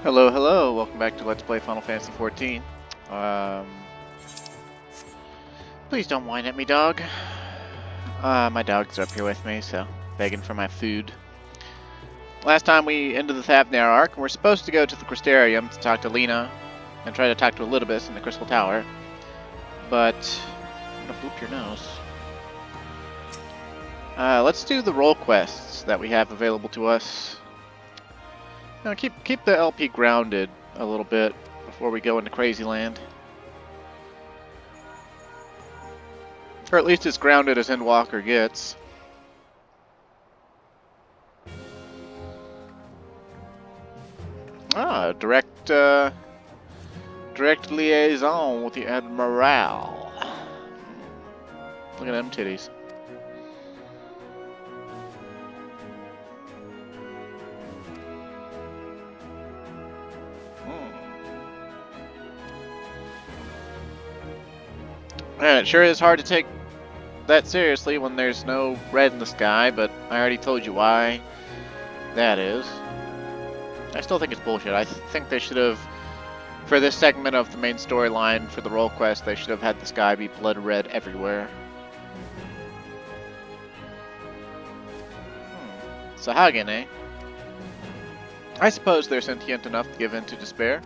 Hello, hello. Welcome back to Let's Play Final Fantasy XIV. Um, Please don't whine at me, dog. My dog's up here with me, so begging for my food. Last time we ended the Thavnar arc, and we're supposed to go to the Crystarium to talk to Lena and try to talk to Elidibus in the Crystal Tower. But I'm gonna boop your nose. Let's do the role quests that we have available to us. Now keep the LP grounded a little bit before we go into Crazy Land. Or at least as grounded as Endwalker gets. Direct liaison with the Admiral. Look at them titties. And it sure is hard to take that seriously when there's no red in the sky, but I already told you why that is. I still think it's bullshit. I think they should have, for this segment of the main storyline for the role quest, they should have had the sky be blood red everywhere. Sahagin, eh? I suppose they're sentient enough to give in to despair.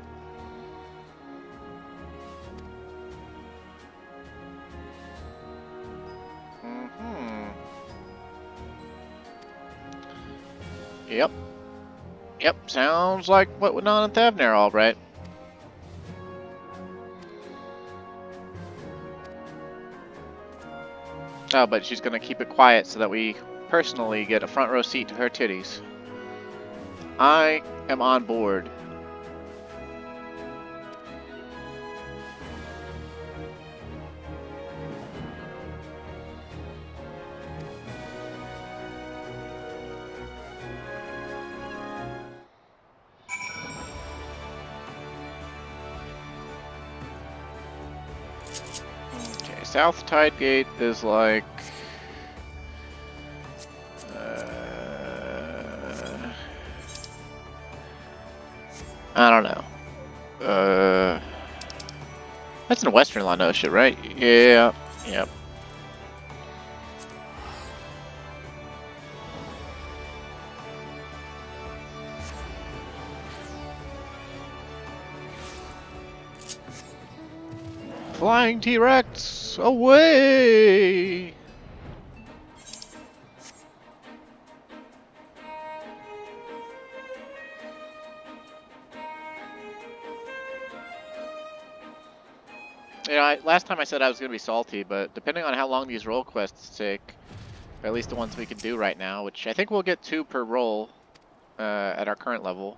Yep, sounds like what went on in Thavnar, all right. Oh, but she's gonna keep it quiet so that we personally get a front row seat to her titties. I am on board. Okay, South Tide Gate is like... I don't know. That's in Western La Noscia, right? Yeah, yep. Flying T-Rex, away! Yeah, last time I said I was going to be salty, but depending on how long these role quests take, or at least the ones we can do right now, which I think we'll get 2 per role at our current level,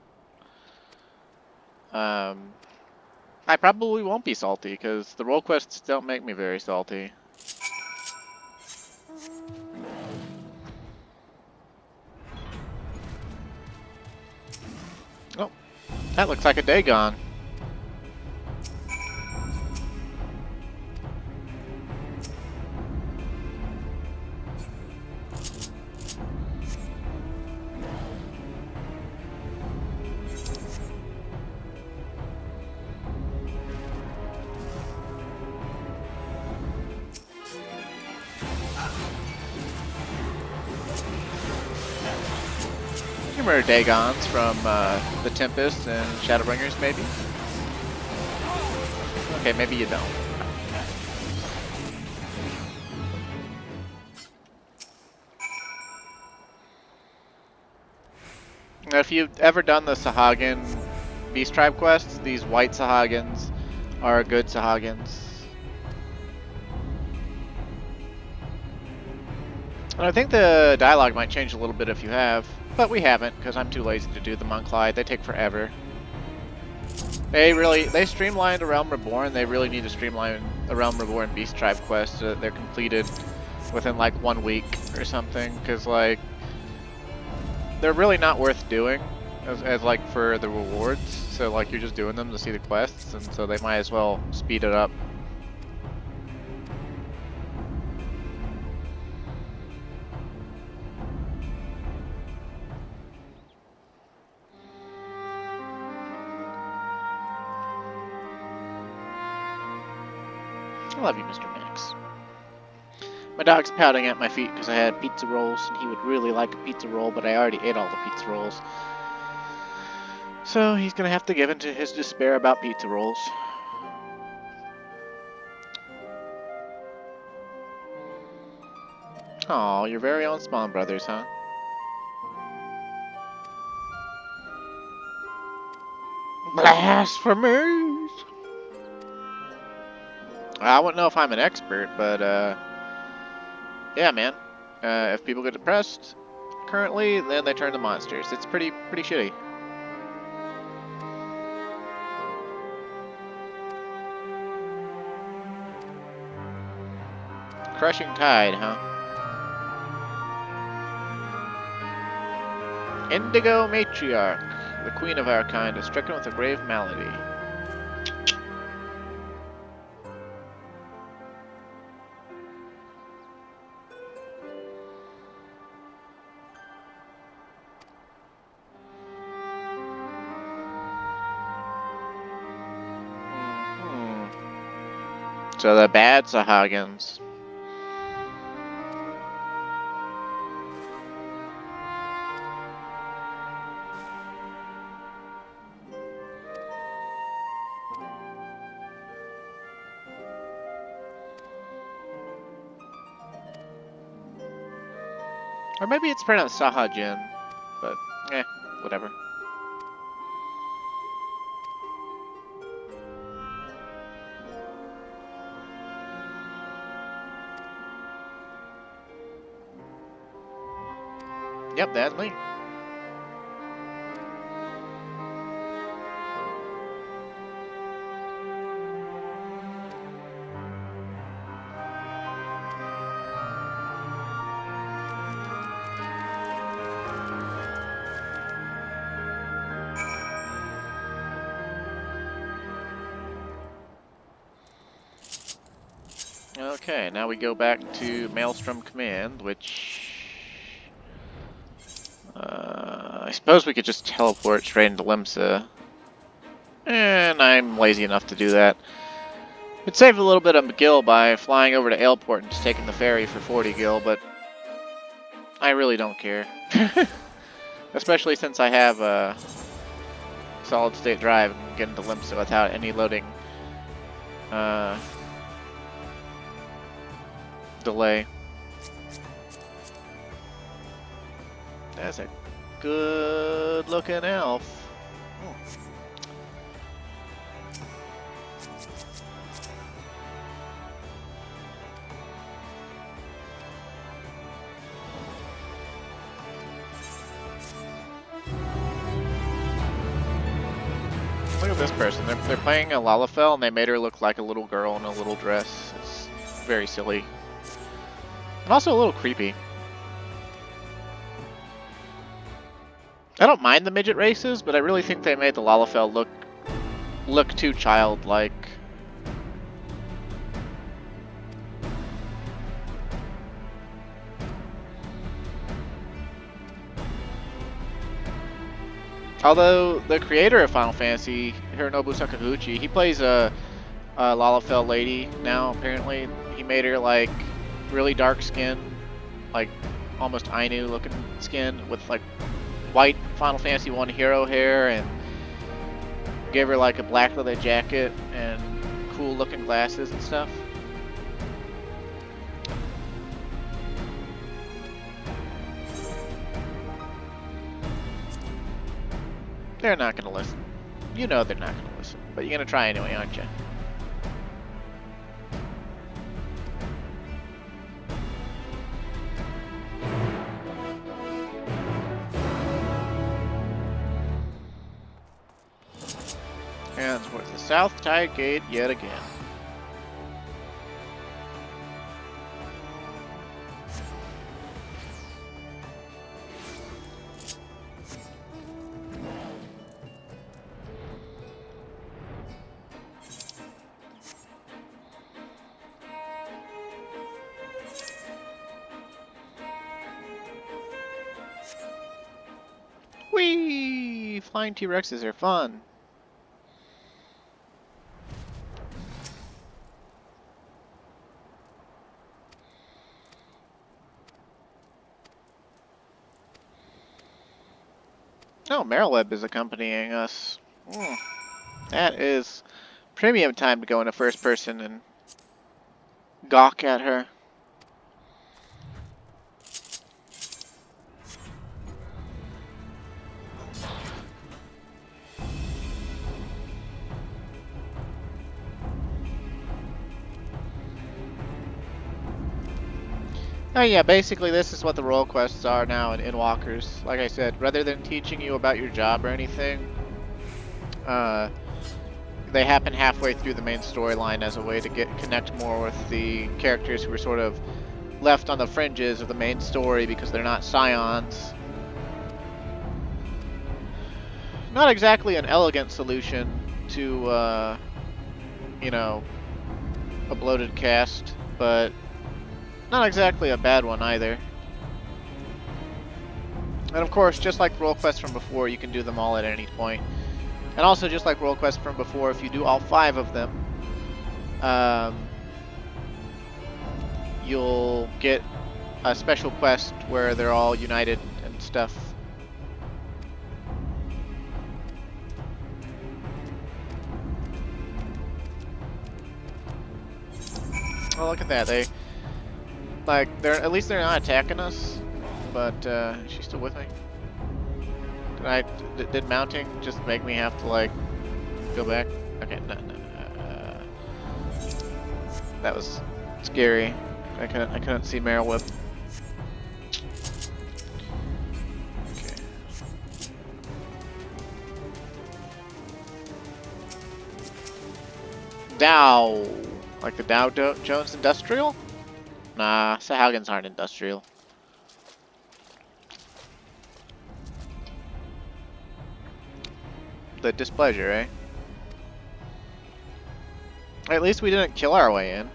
I probably won't be salty, because the role quests don't make me very salty. Oh, that looks like a Dagon. Remember Dagons from The Tempest and Shadowbringers, maybe? Okay, maybe you don't. Now, if you've ever done the Sahagin Beast Tribe quests, these white Sahagins are good Sahagins. And I think the dialogue might change a little bit if you have, but we haven't, because I'm too lazy to do them on Clyde. They take forever. They streamlined A Realm Reborn. They really need to streamline A Realm Reborn Beast Tribe quests so that they're completed within like 1 week or something, because like they're really not worth doing as like for the rewards. So like you're just doing them to see the quests, and so they might as well speed it up. I love you, Mr. Max. My dog's pouting at my feet because I had pizza rolls, and he would really like a pizza roll, but I already ate all the pizza rolls. So he's gonna have to give in to his despair about pizza rolls. Aw, your very own Spawn Brothers, huh? Blasphemies! I wouldn't know if I'm an expert, but yeah, man. If people get depressed currently, then they turn to monsters. It's pretty shitty. Crushing Tide, huh? Indigo Matriarch, the queen of our kind, is stricken with a grave malady. So the bad Sahagins. Or maybe it's pronounced Sahajin, but whatever. Yep, that's me. Okay, now we go back to Maelstrom Command, which... I suppose we could just teleport straight into Limsa. And I'm lazy enough to do that. It saved a little bit of gil by flying over to Aleport and just taking the ferry for 40 gil, but I really don't care. Especially since I have a solid state drive and get into Limsa without any loading delay. That's a good looking elf. Look at this person. They're playing a Lalafell and they made her look like a little girl in a little dress. It's very silly. And also a little creepy. I don't mind the midget races, but I really think they made the Lalafell look too childlike. Although the creator of Final Fantasy, Hironobu Sakaguchi, he plays a Lalafell lady now. Apparently, he made her like really dark skin, like almost Ainu looking skin with like white Final Fantasy 1 hero hair, and gave her like a black leather jacket and cool looking glasses and stuff. They're not gonna listen. You know they're not gonna listen, but you're gonna try anyway, aren't you? And towards the South Tide Gate yet again. Whee! Flying T-Rexes are fun. Oh, Merylweb is accompanying us. That is premium time to go into first person and gawk at her. Oh yeah, basically this is what the role quests are now in Endwalkers. Like I said, rather than teaching you about your job or anything, they happen halfway through the main storyline as a way to connect more with the characters who were sort of left on the fringes of the main story because they're not scions. Not exactly an elegant solution to, you know, a bloated cast, but not exactly a bad one either. And of course, just like role quests from before, you can do them all at any point. And also, just like role quests from before, if you do all 5 of them, you'll get a special quest where they're all united and stuff. Oh, look at that. At least they're not attacking us. But, is she still with me? Did mounting just make me have to, like, go back? Okay, no. That was scary. I couldn't see Merylweb. Okay. Dow. Like the Dow Jones Industrial? Nah, Sahagins aren't industrial. The displeasure, eh? At least we didn't kill our way in.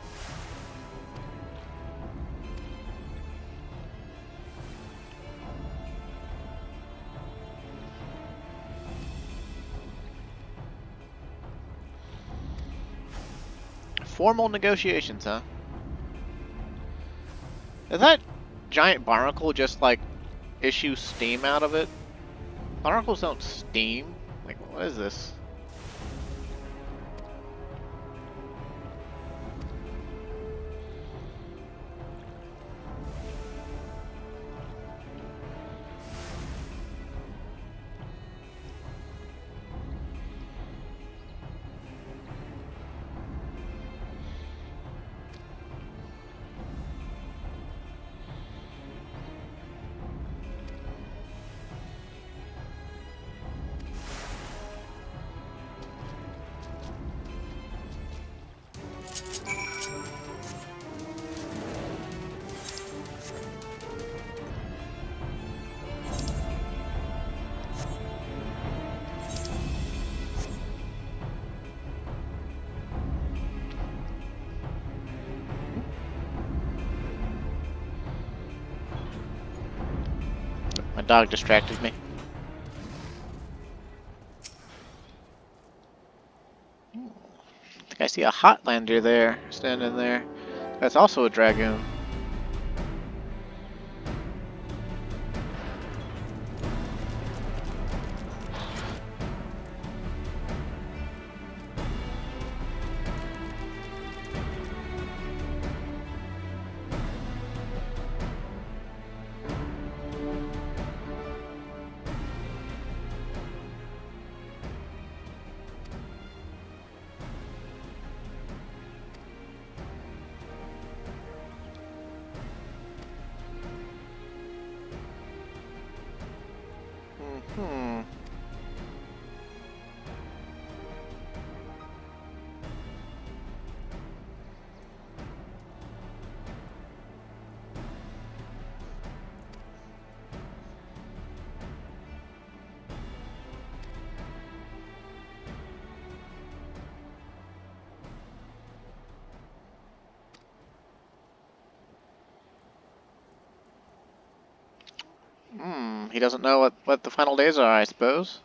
Formal negotiations, huh? Does that giant barnacle just, like, issue steam out of it? Barnacles don't steam. Like, what is this? My dog distracted me. I think I see a Hotlander there, standing there. That's also a Dragoon. Hmm. He doesn't know what the final days are, I suppose.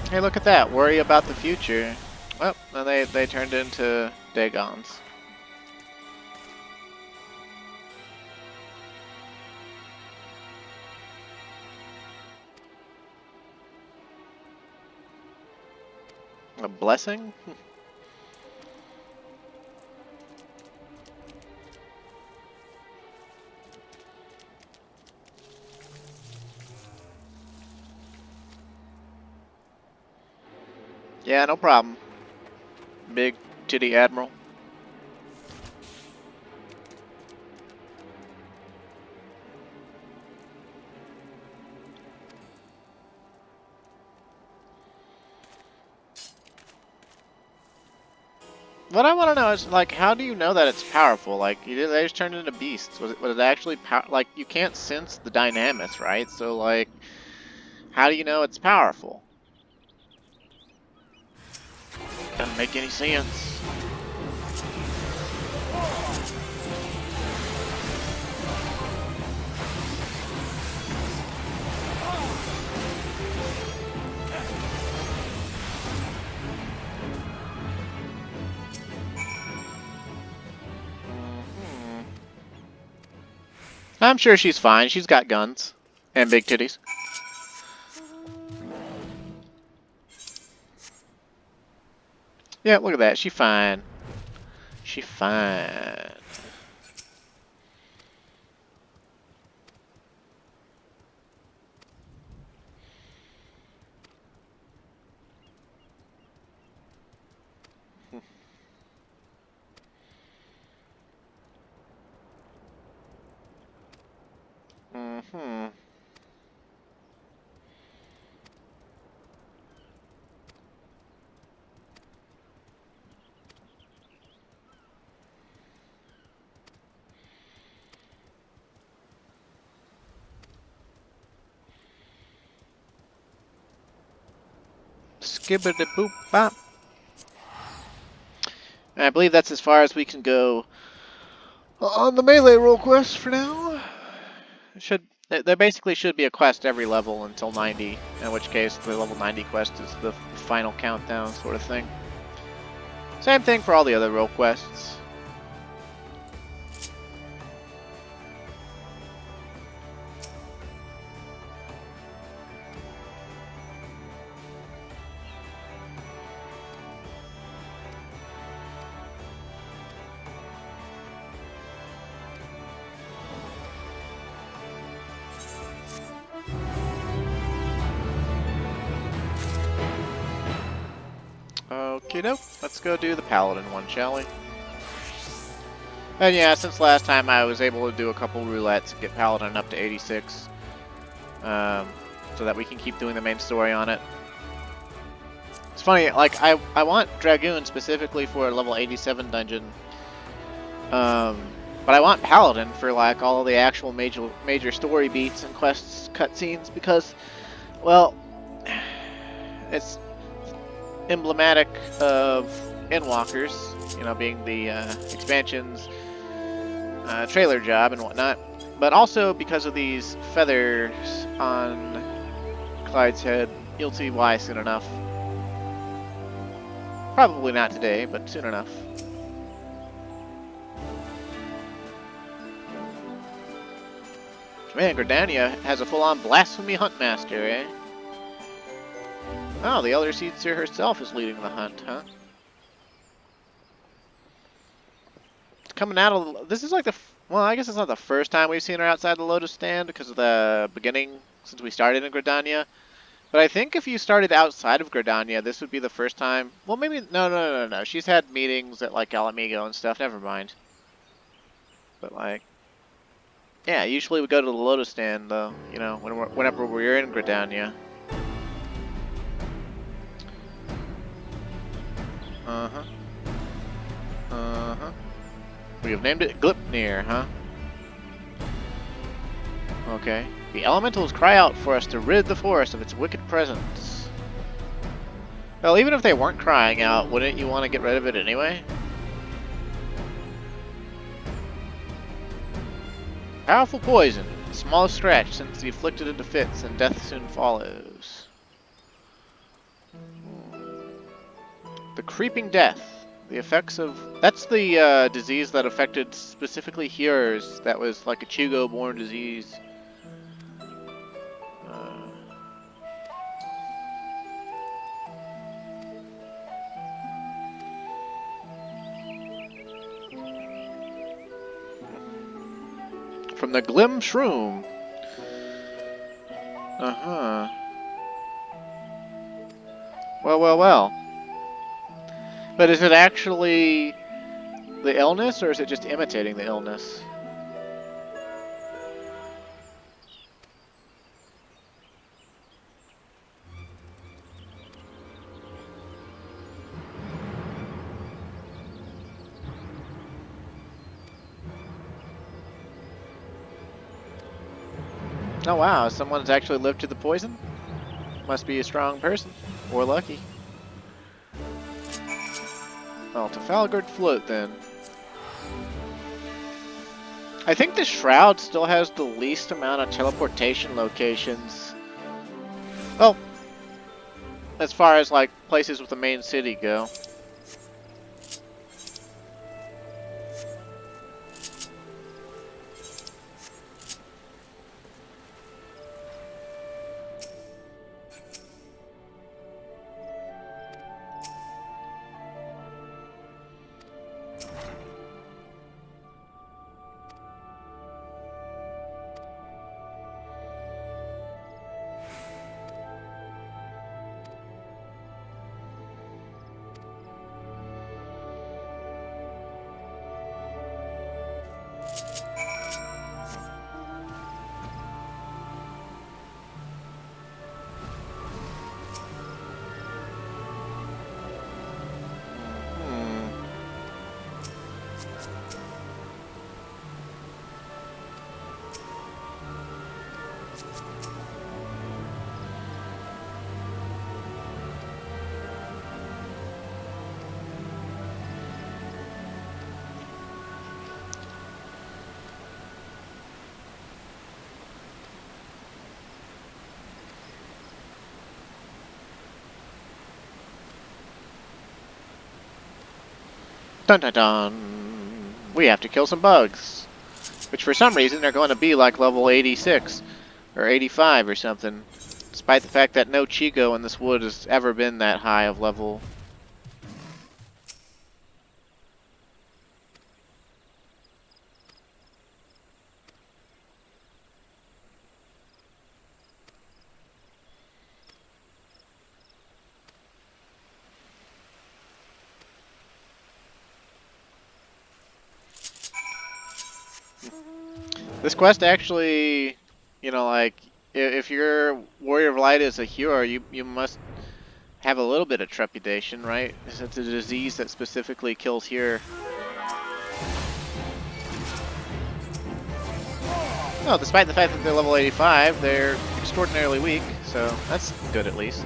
Hey, look at that. Worry about the future. Well, then they turned into Dagons. A blessing? Yeah, no problem. Big titty admiral. What I want to know is, like, how do you know that it's powerful? Like, they just turned into beasts. Was it actually like, you can't sense the dynamics, right? So, like, how do you know it's powerful? Doesn't make any sense. I'm sure she's fine. She's got guns. And big titties. Yeah, look at that. She fine. She fine. Mm-hmm. Skibbity boop bop. And I believe that's as far as we can go on the melee role quest for now. There basically should be a quest every level until 90, in which case the level 90 quest is the final countdown sort of thing. Same thing for all the other role quests. Okie doke, let's go do the paladin one, shall we? And yeah, since last time I was able to do a couple roulettes and get paladin up to 86. So that we can keep doing the main story on it. It's funny, like, I want Dragoon specifically for a level 87 dungeon. But I want Paladin for, like, all of the actual major story beats and quests, cutscenes, because, well, it's emblematic of Endwalkers, you know, being the expansion's trailer job and whatnot, but also because of these feathers on Clyde's head. You'll see why soon enough. Probably not today, but soon enough. Man, Gridania has a full-on blasphemy huntmaster, eh? Oh, the Elder Seedseer herself is leading the hunt, huh? It's coming out of... This is like the... Well, I guess it's not the first time we've seen her outside the Lotus Stand because of the beginning since we started in Gridania. But I think if you started outside of Gridania, this would be the first time... Well, maybe... No. She's had meetings at, like, Alamigo and stuff. Never mind. But, like... Yeah, usually we go to the Lotus Stand, though, you know, whenever we're in Gridania. Uh-huh. Uh-huh. We have named it Glipnir, huh? Okay. The elementals cry out for us to rid the forest of its wicked presence. Well, even if they weren't crying out, wouldn't you want to get rid of it anyway? Powerful poison. The smallest scratch sends the afflicted into fits, and death soon follows. The creeping death. The effects of... That's the disease that affected specifically hearers. That was like a Chigo-born disease. From the Glim Shroom. Uh-huh. Well, well, well. But is it actually the illness, or is it just imitating the illness? Oh wow, someone's actually lived to the poison? Must be a strong person. Or lucky. Well, Trafalgar float then. I think the Shroud still has the least amount of teleportation locations. Well, as far as like places with the main city go. Dun dun dun! We have to kill some bugs. Which for some reason are going to be like level 86 or 85 or something. Despite the fact that no Chigo in this wood has ever been that high of level. This quest actually, you know, like, if your Warrior of Light is a hero, you must have a little bit of trepidation, right? It's a disease that specifically kills here. No, despite the fact that they're level 85, they're extraordinarily weak, so that's good at least.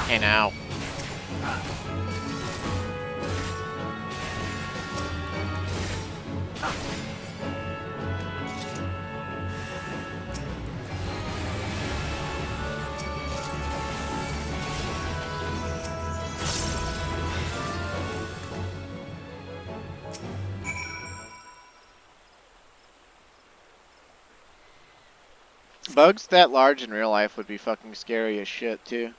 Hey now. Bugs that large in real life would be fucking scary as shit, too.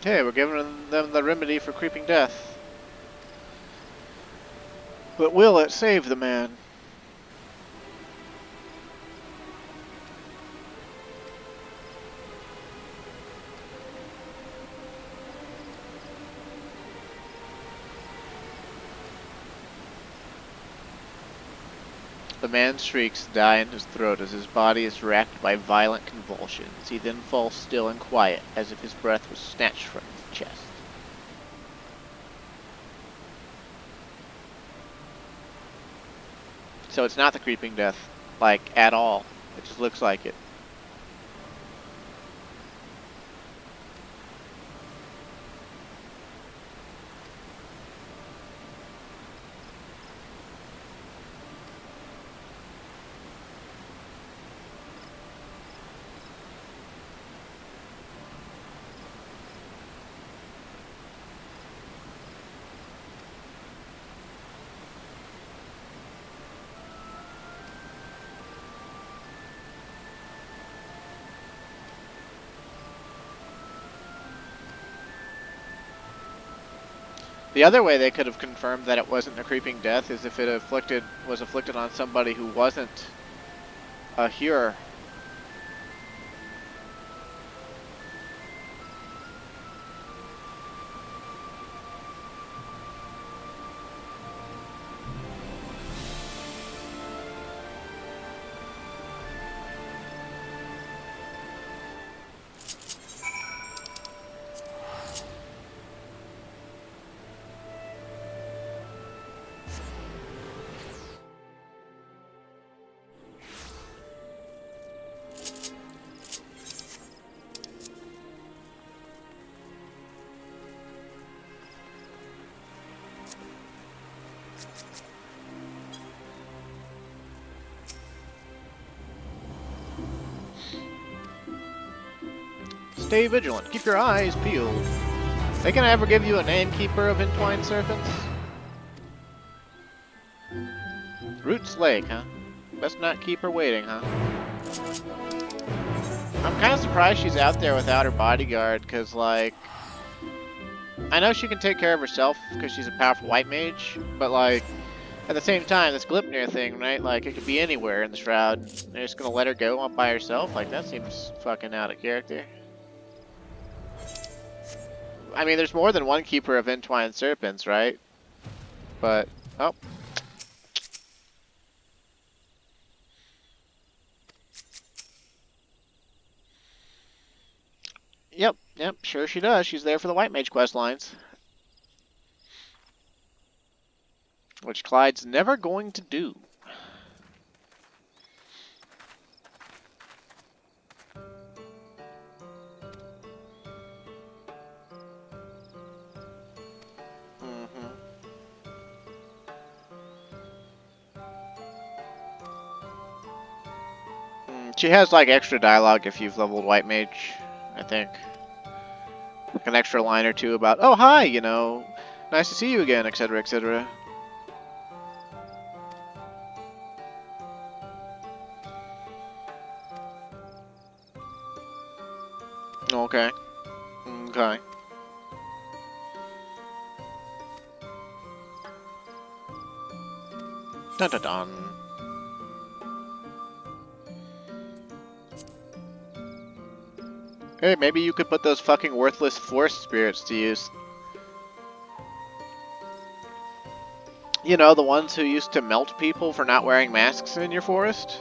Okay, we're giving them the remedy for creeping death. But will it save the man? The man's shrieks die in his throat as his body is racked by violent convulsions. He then falls still and quiet, as if his breath was snatched from his chest. So it's not the creeping death, like, at all. It just looks like it. The other way they could have confirmed that it wasn't a creeping death is if it was afflicted on somebody who wasn't a hearer. Stay vigilant. Keep your eyes peeled. They can ever give you a name, Keeper of Entwined Serpents? Roots Lake, huh? Best not keep her waiting, huh? I'm kind of surprised she's out there without her bodyguard, because, like, I know she can take care of herself because she's a powerful white mage, but, like, at the same time, this Glipnir thing, right? Like, it could be anywhere in the Shroud. They're just gonna let her go up by herself? Like, that seems fucking out of character. I mean, there's more than one Keeper of Entwined Serpents, right? But, oh. Yep, sure she does. She's there for the White Mage quest lines. Which Clyde's never going to do. She has, like, extra dialogue if you've leveled White Mage, I think. Like an extra line or two about, oh, hi, you know, nice to see you again, etc., etc. Okay. Okay. Dun dun dun. Hey, maybe you could put those fucking worthless forest spirits to use. You know, the ones who used to melt people for not wearing masks in your forest?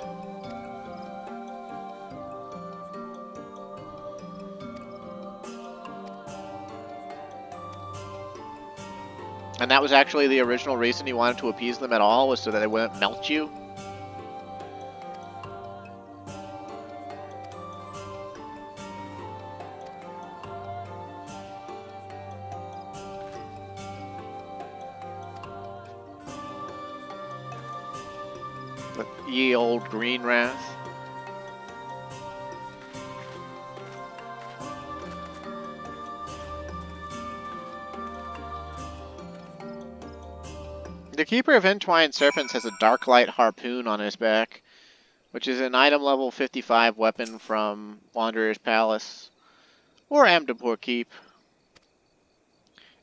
And that was actually the original reason you wanted to appease them at all, was so that they wouldn't melt you? The ye old green wrath. The Keeper of Entwined Serpents has a Darklight Harpoon on his back, which is an item level 55 weapon from Wanderer's Palace, or Amdapur Keep.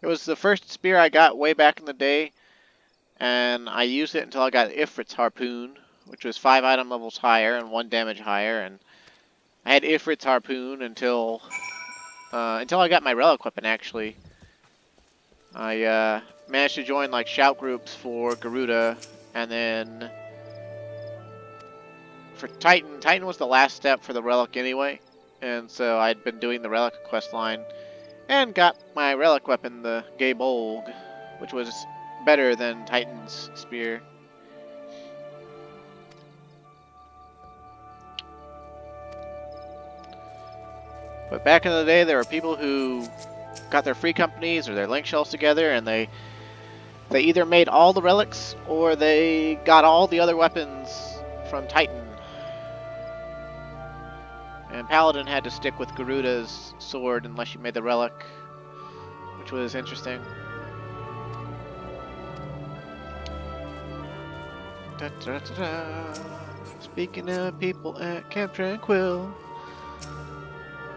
It was the first spear I got way back in the day, and I used it until I got Ifrit's Harpoon, which was 5 item levels higher and 1 damage higher, and I had Ifrit's Harpoon until I got my relic weapon, actually. I managed to join, like, shout groups for Garuda, and then for Titan, Titan was the last step for the relic anyway, and so I'd been doing the relic quest line and got my relic weapon, the Gabolg, which was better than Titan's spear. But back in the day, there were people who got their free companies or their link shells together, and they either made all the relics or they got all the other weapons from Titan. And Paladin had to stick with Garuda's sword unless you made the relic, which was interesting. Da, da, da, da. Speaking of people at Camp Tranquil,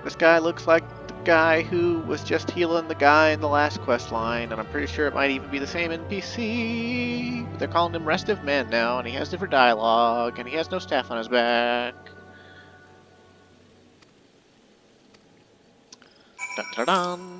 this guy looks like the guy who was just healing the guy in the last quest line, and I'm pretty sure it might even be the same NPC. But they're calling him Restive Man now, and he has different dialogue, and he has no staff on his back. Dun, dun, dun.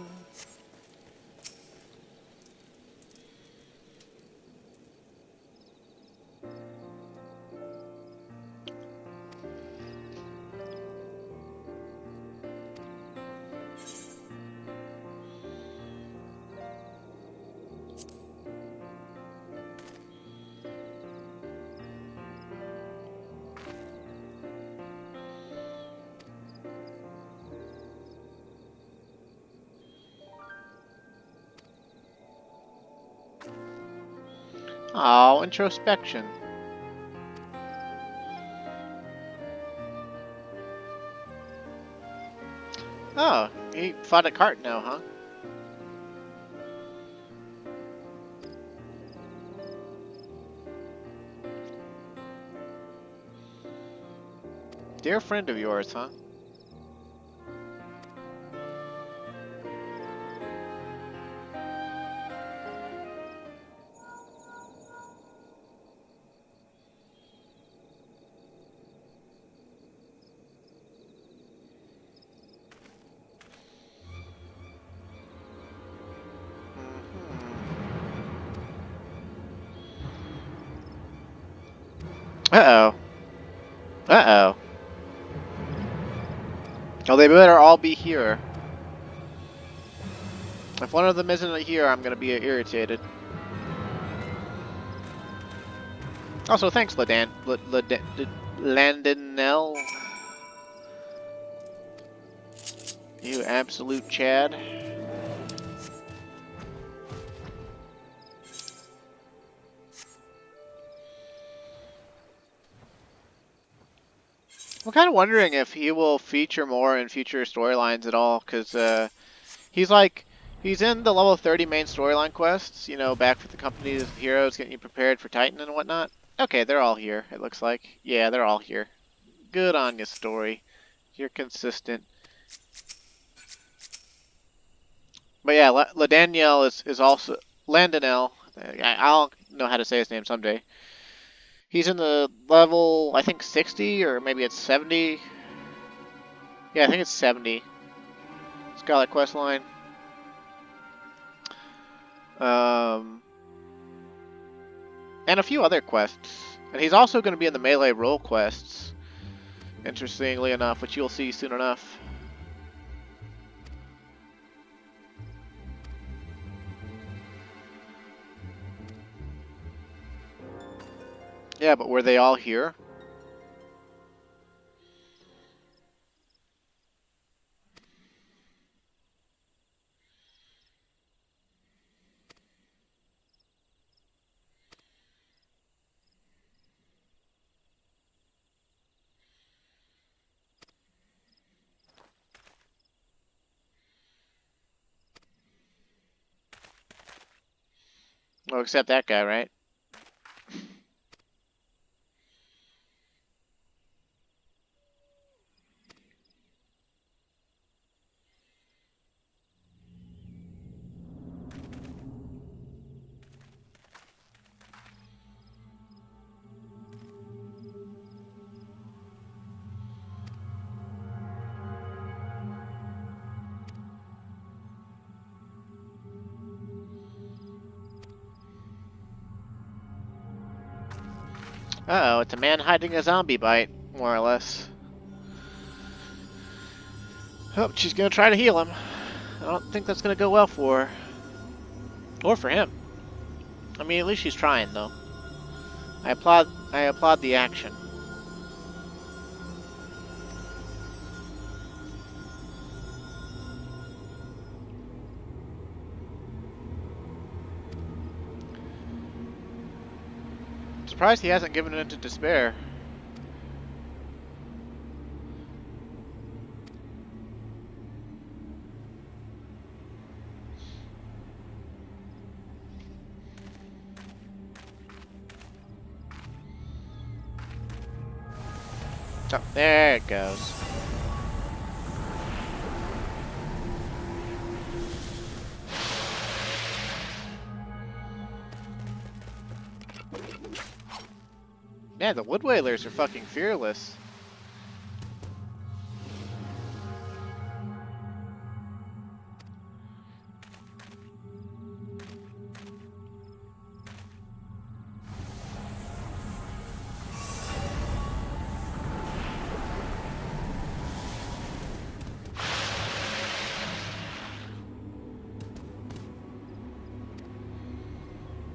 Oh, introspection. Oh, he fought a cart now, huh? Dear friend of yours, huh? Uh-oh. Uh-oh. Oh, they better all be here. If one of them isn't here, I'm gonna be irritated. Also, thanks, Landonell. You absolute Chad. I'm kind of wondering if he will feature more in future storylines at all, because he's in the level 30 main storyline quests, you know, back with the company of heroes, getting you prepared for Titan and whatnot. Okay, they're all here, it looks like. Yeah, they're all here. Good on you, story. You're consistent. But yeah, Ladaniel is also... Landonell. I'll know how to say his name someday. He's in the level, I think 60, or maybe it's 70. Yeah, I think it's 70. Scarlet quest line. And a few other quests. And he's also going to be in the melee role quests, interestingly enough, which you'll see soon enough. Yeah, but were they all here? Oh, except that guy, right? Uh-oh, it's a man hiding a zombie bite. more or less. Oh, she's gonna try to heal him. I don't think that's gonna go well for her. Or for him. I mean, at least she's trying, though. I applaud the action. I'm surprised he hasn't given in to despair. Oh, there it goes. Yeah, the Wood Whalers are fucking fearless.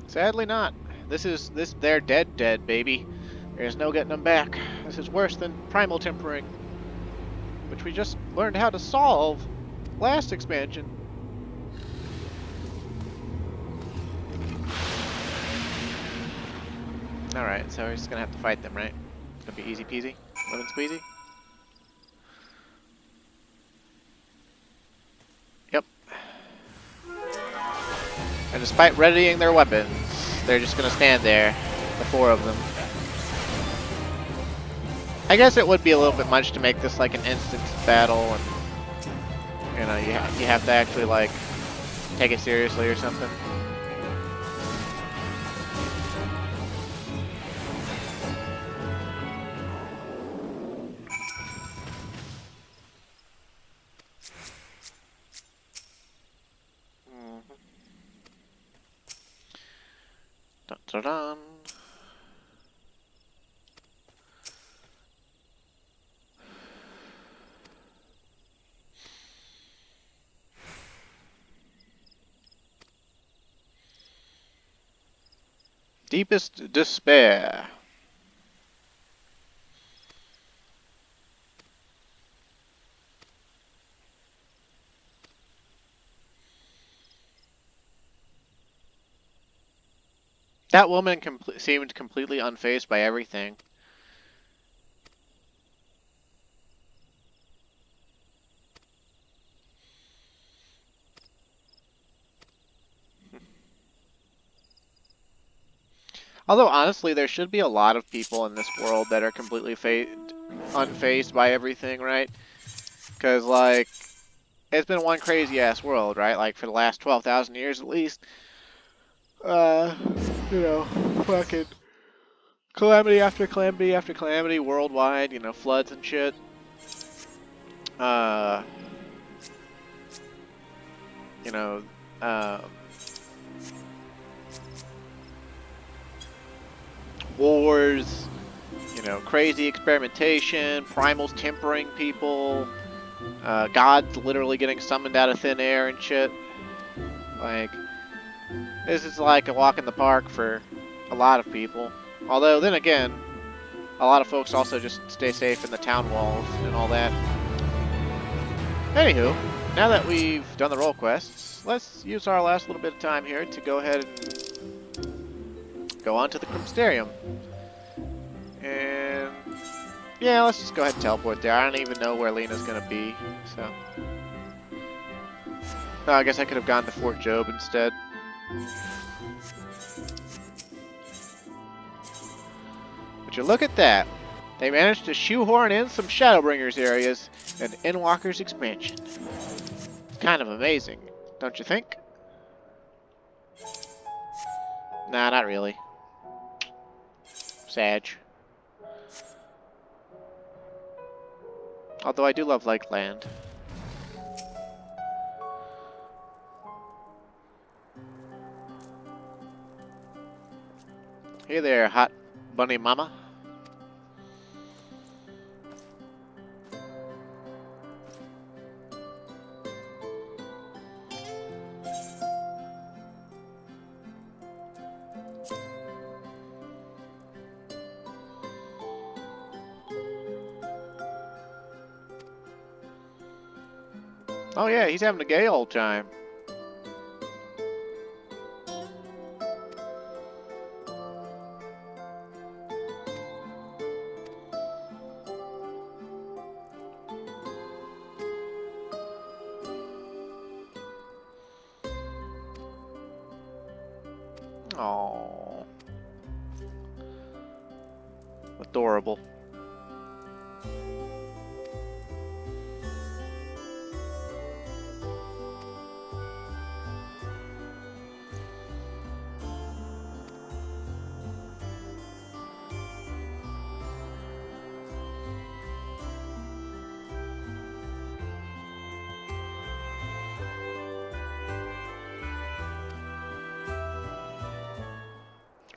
Sadly not. They're dead, baby. There's no getting them back. This is worse than primal tempering, which we just learned how to solve last expansion. Alright, so we're just gonna have to fight them, right? It's gonna be easy peasy, lemon squeezy. Yep. And despite readying their weapons, they're just gonna stand there, the four of them. I guess it would be a little bit much to make this like an instant battle, and you know, you have to actually like take it seriously or something. Dun, dun, dun. Deepest despair. That woman seemed completely unfazed by everything. Although, honestly, there should be a lot of people in this world that are completely unfazed by everything, right? Because, like, it's been one crazy-ass world, right? Like, for the last 12,000 years at least. You know, fucking calamity after calamity after calamity worldwide, you know, floods and shit. You know, wars, you know, crazy experimentation, primals tempering people, gods literally getting summoned out of thin air and shit. Like, this is like a walk in the park for a lot of people. Although, then again, a lot of folks also just stay safe in the town walls and all that. Anywho, now that we've done the role quests, let's use our last little bit of time here to go ahead and go on to the Crimsterium. And yeah, let's just go ahead and teleport there. I don't even know where Lena's gonna be, so. Oh, I guess I could have gone to Fort Job instead. Would you look at that? They managed to shoehorn in some Shadowbringers areas and Endwalker's expansion. It's kind of amazing, don't you think? Nah, not really. Sag. Although I do love Lakeland. Hey there, hot bunny mama. Oh yeah, he's having a gay old time. Oh, adorable.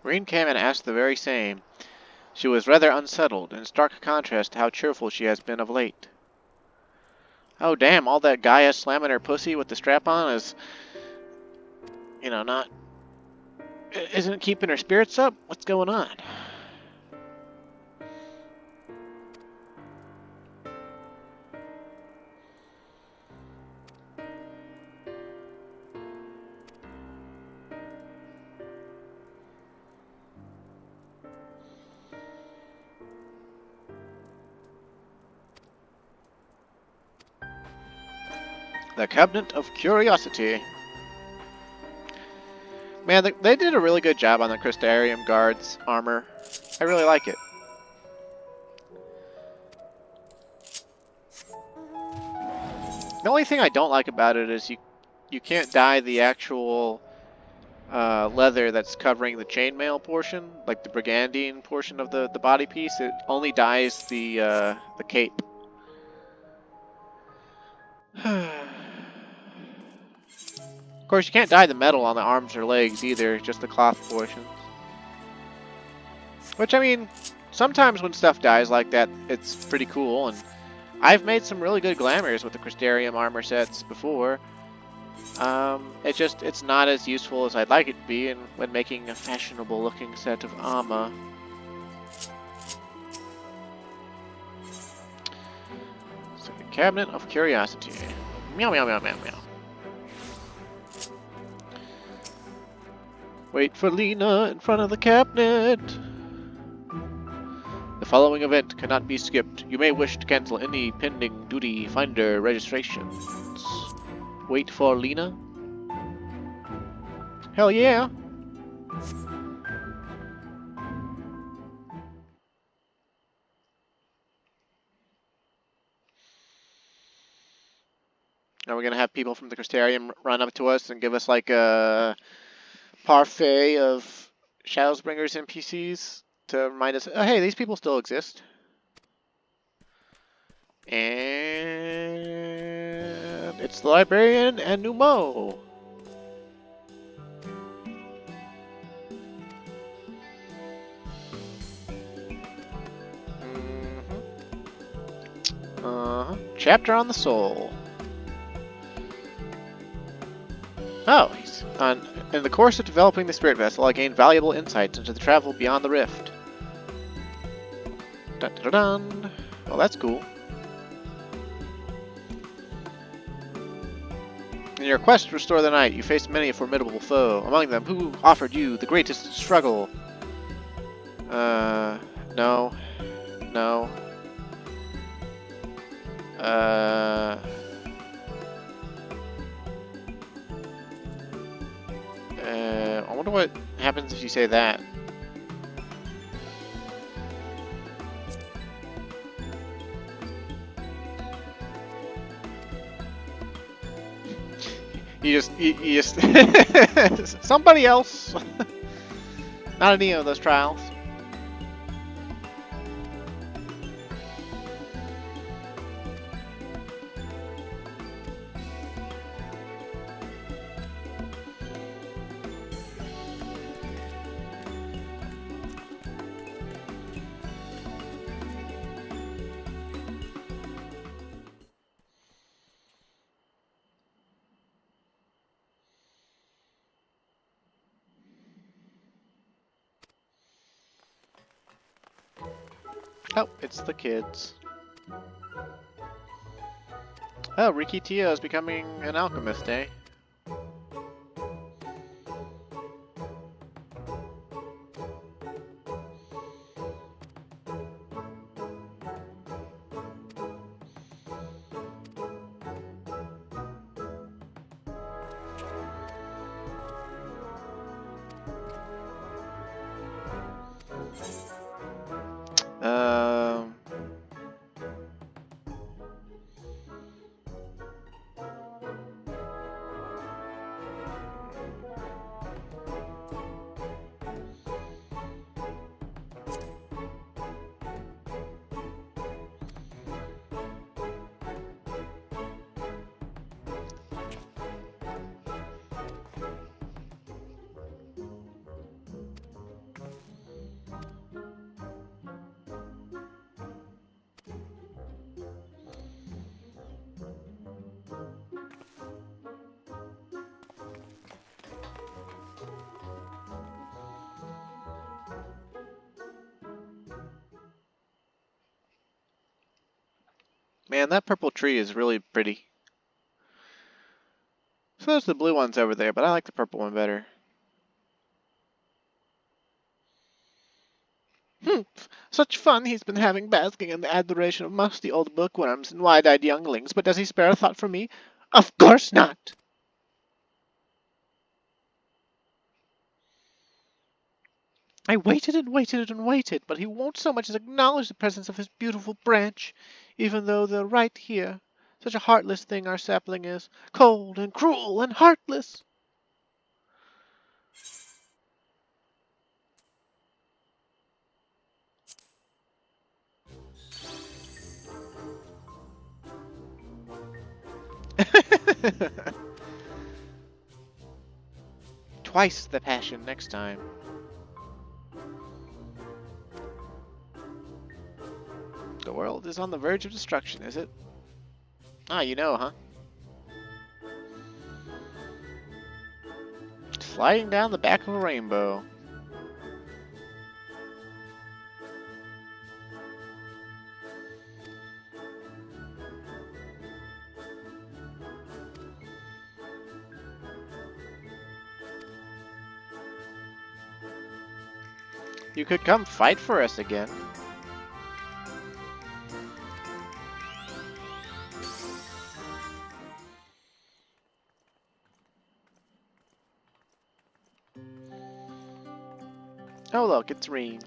Reen came and asked the very same. She was rather unsettled, in stark contrast to how cheerful she has been of late. Oh damn, all that Gaia slamming her pussy with the strap on is, not... Isn't it keeping her spirits up? What's going on? The Cabinet of Curiosity. Man, they did a really good job on the Crystarium Guard's armor. I really like it. The only thing I don't like about it is you can't dye the actual leather that's covering the chainmail portion, like the brigandine portion of the body piece. It only dyes the cape. Of course, you can't dye the metal on the arms or legs either, just the cloth portions. Which, I mean, sometimes when stuff dies like that, it's pretty cool, and I've made some really good glamours with the Crystarium armor sets before. It's not as useful as I'd like it to be when making a fashionable looking set of armor. So, the Cabinet of Curiosity. Meow meow meow meow meow. Wait for Lena in front of the cabinet. The following event cannot be skipped. You may wish to cancel any pending duty finder registrations. Wait for Lena? Hell yeah! Are we gonna have people from the Crystarium run up to us and give us like a parfait of Shadowbringers NPCs to remind us, oh hey, these people still exist. And it's the librarian and Numo. Chapter on the soul. Oh, in the course of developing the spirit vessel, I gained valuable insights into the travel beyond the rift. Dun dun dun. Well, that's cool. In your quest to restore the night, you faced many a formidable foe. Among them, who offered you the greatest struggle? No. No. I wonder what happens if you say that. You just somebody else. Not any of those trials. Oh, it's the kids. Oh, Riki Tia is becoming an alchemist, eh? Um... Man, that purple tree is really pretty. So there's the blue ones over there, but I like the purple one better. Such fun he's been having basking in the adoration of musty old bookworms and wide-eyed younglings, but does he spare a thought for me? Of course not! I waited and waited and waited, but he won't so much as acknowledge the presence of his beautiful branch, even though they're right here. Such a heartless thing our sapling is. Cold and cruel and heartless. Twice the passion next time. The world is on the verge of destruction, is it? Ah, you know, huh? Sliding down the back of a rainbow. You could come fight for us again. Oh look, it's rain.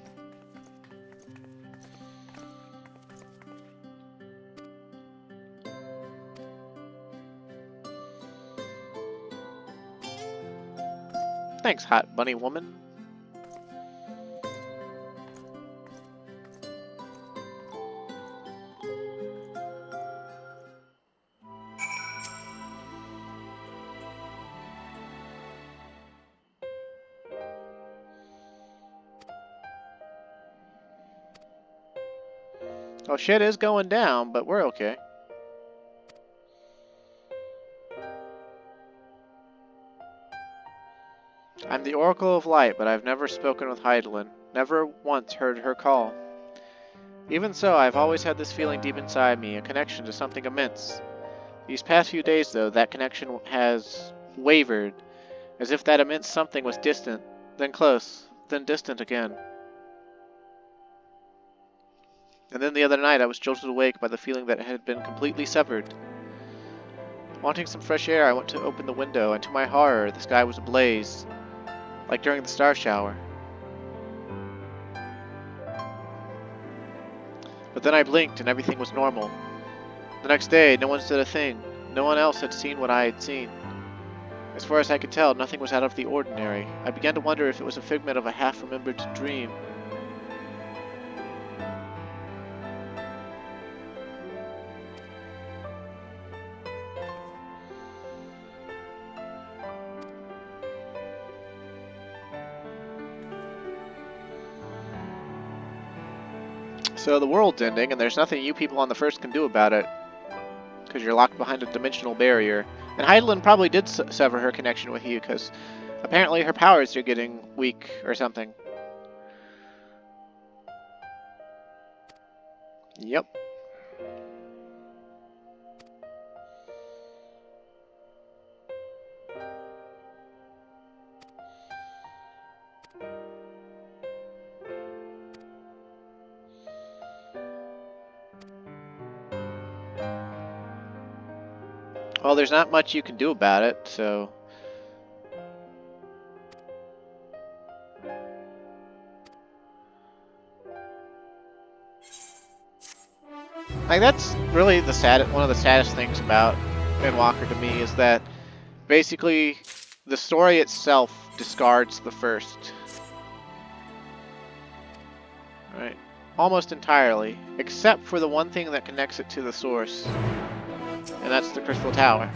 Thanks, hot bunny woman. Oh, shit is going down, but we're okay. I'm the Oracle of Light, but I've never spoken with Heidelin. Never once heard her call. Even so, I've always had this feeling deep inside me, a connection to something immense. These past few days, though, that connection has wavered, as if that immense something was distant, then close, then distant again. And then the other night, I was jolted awake by the feeling that it had been completely severed. Wanting some fresh air, I went to open the window, and to my horror, the sky was ablaze, like during the star shower. But then I blinked, and everything was normal. The next day, no one said a thing. No one else had seen what I had seen. As far as I could tell, nothing was out of the ordinary. I began to wonder if it was a figment of a half-remembered dream. So the world's ending, and there's nothing you people on the First can do about it, because you're locked behind a dimensional barrier. And Heidelin probably did sever her connection with you, because apparently her powers are getting weak or something. Yep. Well, there's not much you can do about it, so... Like, that's really one of the saddest things about Endwalker to me, is that basically the story itself discards the first. Right? Almost entirely, except for the one thing that connects it to the source, and that's the Crystal Tower.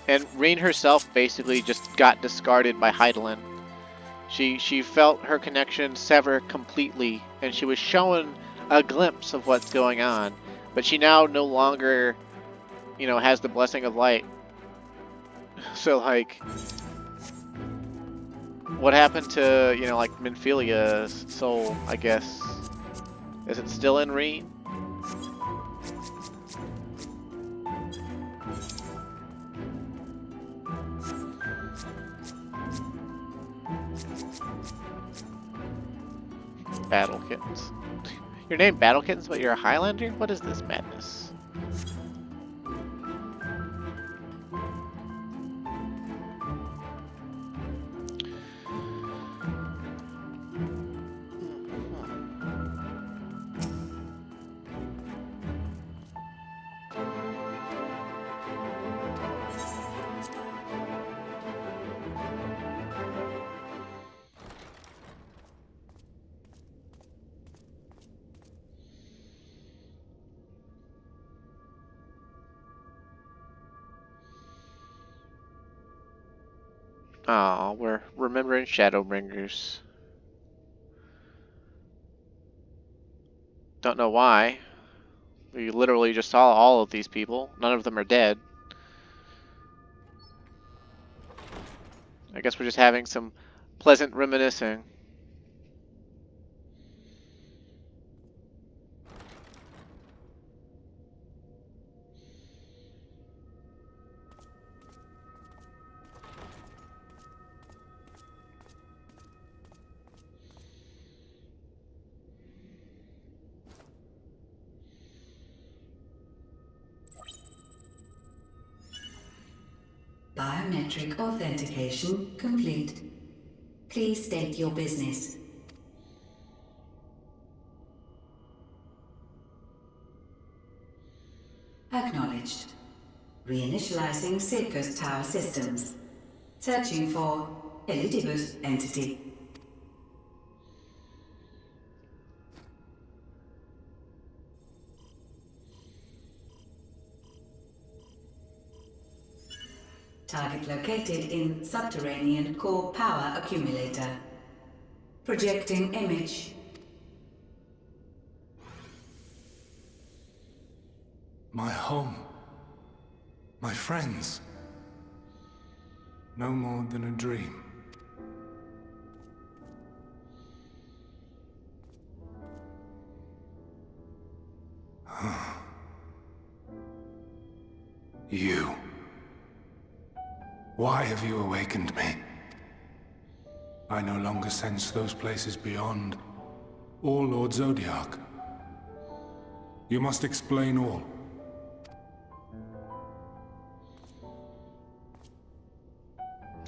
And Reen herself basically just got discarded by Hydaelyn. She felt her connection sever completely, and she was shown a glimpse of what's going on, but she now no longer, you know, has the blessing of light. So, like, what happened to, you know, like, Minphilia's soul, I guess? Is it still in Reen? Battle Kittens. Your name Battle Kittens, but you're a Highlander? What is this madness? Oh, we're remembering Shadowbringers. Don't know why. We literally just saw all of these people. None of them are dead. I guess we're just having some pleasant reminiscing. Biometric authentication complete. Please state your business. Acknowledged. Reinitializing Circus Tower systems. Searching for Elidibus entity. Target located in subterranean core power accumulator. Projecting image. My home. My friends. No more than a dream. You. Why have you awakened me? I no longer sense those places beyond, or Lord Zodiac. You must explain all.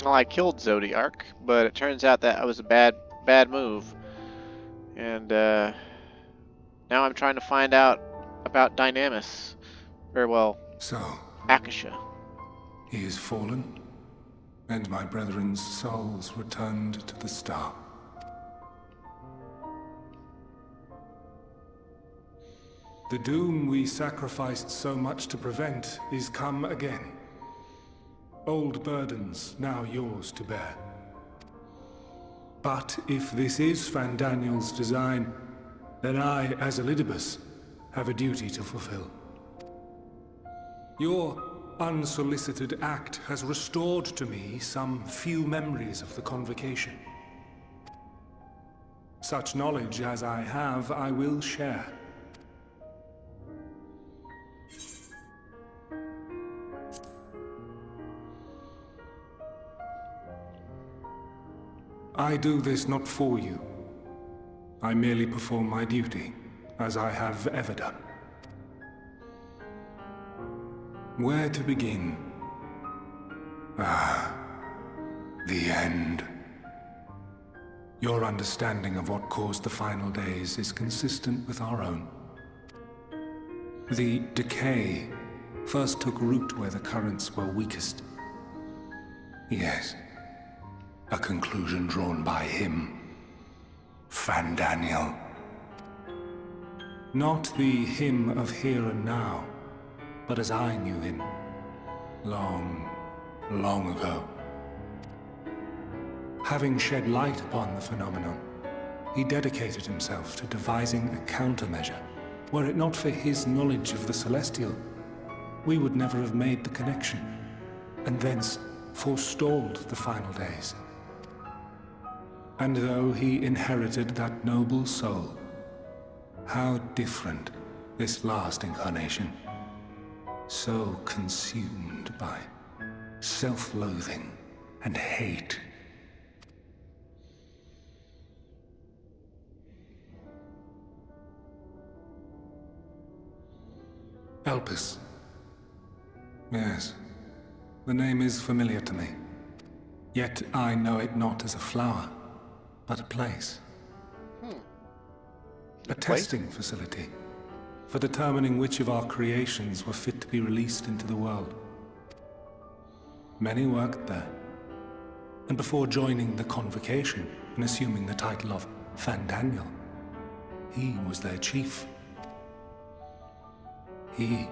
Well, I killed Zodiac, but it turns out that was a bad move. And, now I'm trying to find out about Dynamis. Or, well, So, Akasha. he is fallen, and my brethren's souls returned to the star. The doom we sacrificed so much to prevent is come again. Old burdens now yours to bear. But if this is Fandaniel's design, then I, as Elidibus, have a duty to fulfill. Your unsolicited act has restored to me some few memories of the convocation. Such knowledge as I have, I will share. I do this not for you. I merely perform my duty, as I have ever done. Where to begin? Ah, the end. Your understanding of what caused the final days is consistent with our own. The decay first took root where the currents were weakest. Yes, a conclusion drawn by him, Fandaniel. Not the him of here and now, but as I knew him, long, long ago. Having shed light upon the phenomenon, he dedicated himself to devising a countermeasure. Were it not for his knowledge of the Celestial, we would never have made the connection, and thence forestalled the final days. And though he inherited that noble soul, how different this last incarnation, so consumed by self-loathing and hate. Elpis. Yes, the name is familiar to me. Yet I know it not as a flower, but a place. A testing facility for determining which of our creations were fit to be released into the world. Many worked there, and before joining the Convocation and assuming the title of Fandaniel, he was their chief. He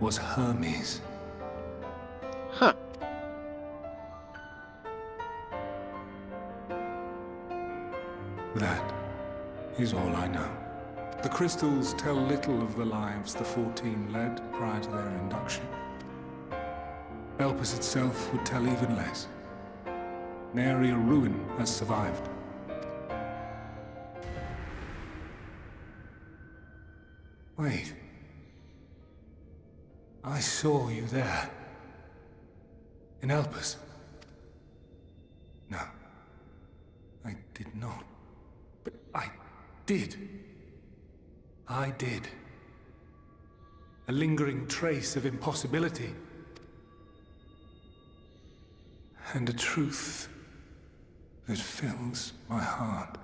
was Hermes. Huh. That is all I know. The crystals tell little of the lives the 14 led prior to their induction. Elpis itself would tell even less. Nary a ruin has survived. Wait. I saw you there. In Elpis. No. I did not. But I did. I did. A lingering trace of impossibility. And a truth that fills my heart.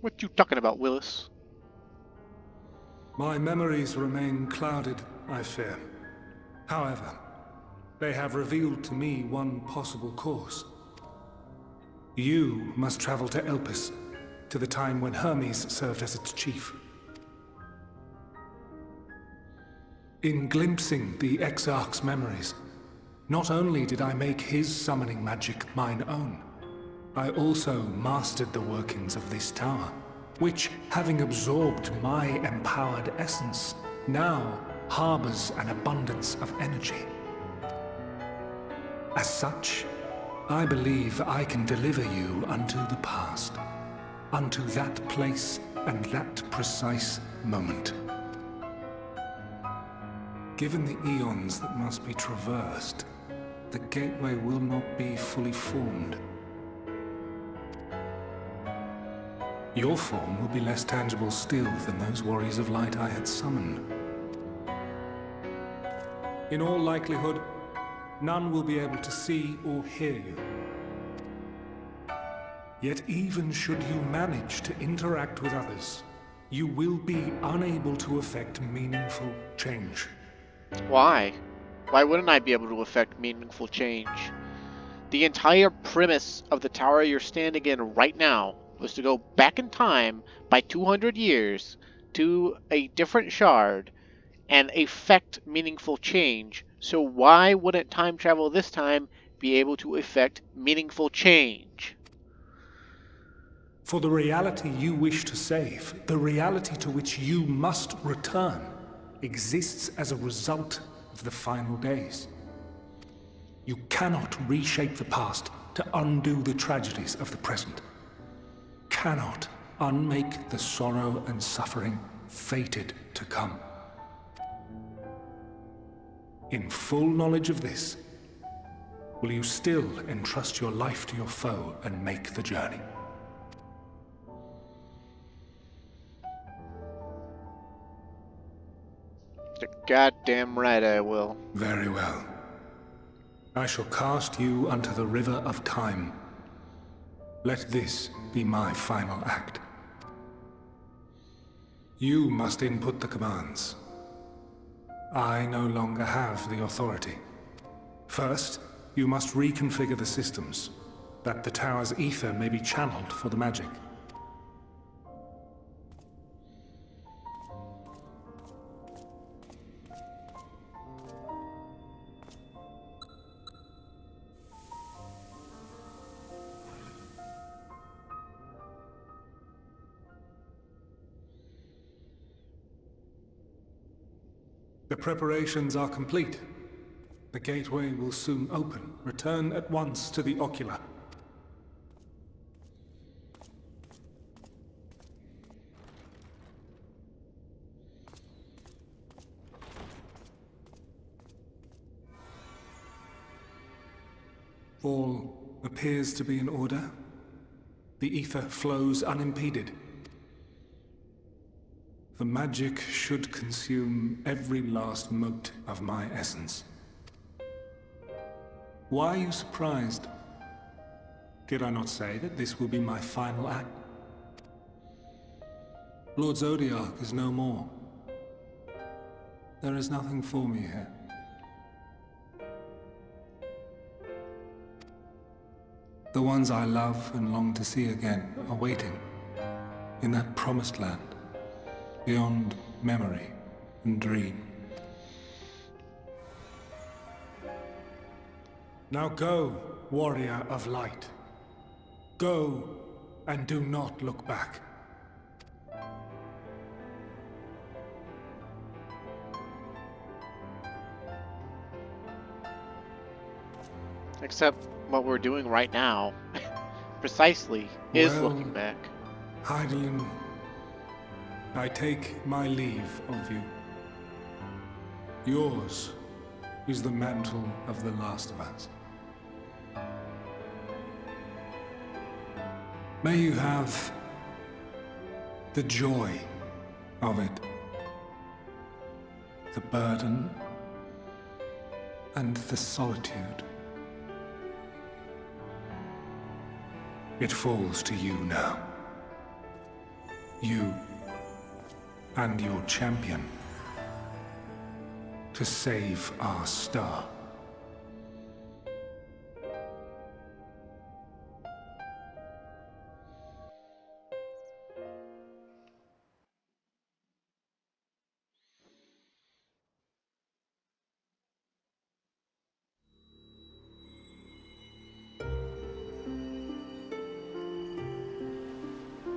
What you talking about, Willis? My memories remain clouded, I fear. However, they have revealed to me one possible course. You must travel to Elpis, to the time when Hermes served as its chief. In glimpsing the Exarch's memories, not only did I make his summoning magic mine own, I also mastered the workings of this tower, which, having absorbed my empowered essence, now harbors an abundance of energy. As such, I believe I can deliver you unto the past, unto that place and that precise moment. Given the eons that must be traversed, the gateway will not be fully formed. Your form will be less tangible still than those warriors of light I had summoned. In all likelihood, none will be able to see or hear you. Yet even should you manage to interact with others, you will be unable to effect meaningful change. Why? Why wouldn't I be able to effect meaningful change? The entire premise of the tower you're standing in right now was to go back in time by 200 years to a different shard and effect meaningful change. So why wouldn't time travel this time be able to effect meaningful change? For the reality you wish to save, the reality to which you must return, exists as a result of the final days. You cannot reshape the past to undo the tragedies of the present. Cannot unmake the sorrow and suffering fated to come. In full knowledge of this, will you still entrust your life to your foe and make the journey? Goddamn right I will. Very well. I shall cast you unto the river of time. Let this be my final act. You must input the commands. I no longer have the authority. First, you must reconfigure the systems, that the tower's ether may be channeled for the magic. The preparations are complete. The gateway will soon open. Return at once to the ocular. All appears to be in order. The ether flows unimpeded. The magic should consume every last mote of my essence. Why are you surprised? Did I not say that this will be my final act? Lord Zodiac is no more. There is nothing for me here. The ones I love and long to see again are waiting in that promised land, beyond memory and dream. Now go, warrior of light. Go, and do not look back. Except what we're doing right now, precisely, is Well, looking back. Hydaelyn, I take my leave of you. Yours is the mantle of the last of us. May you have the joy of it, the burden, and the solitude. It falls to you now. You and your champion to save our star.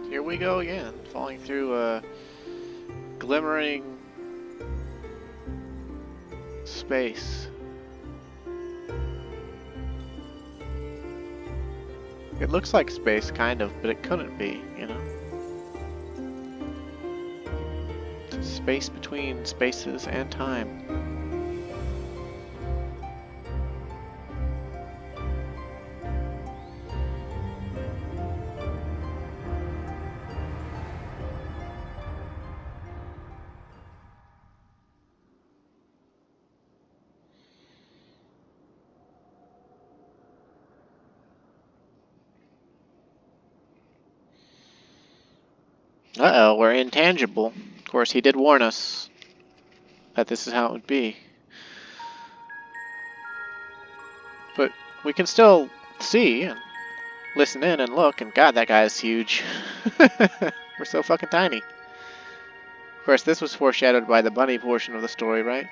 Here we go again, falling through a glimmering space. It looks like space, kind of, but it couldn't be, you know? It's space between spaces and time. Uh-oh, we're intangible. Of course, he did warn us that this is how it would be. But we can still see and listen in and look, and God, that guy is huge. We're so fucking tiny. Of course, this was foreshadowed by the bunny portion of the story, right?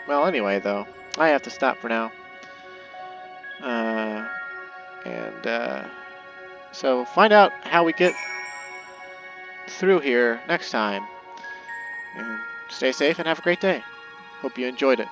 Well, anyway, though, I have to stop for now. So find out how we get through here next time. And stay safe and have a great day. Hope you enjoyed it.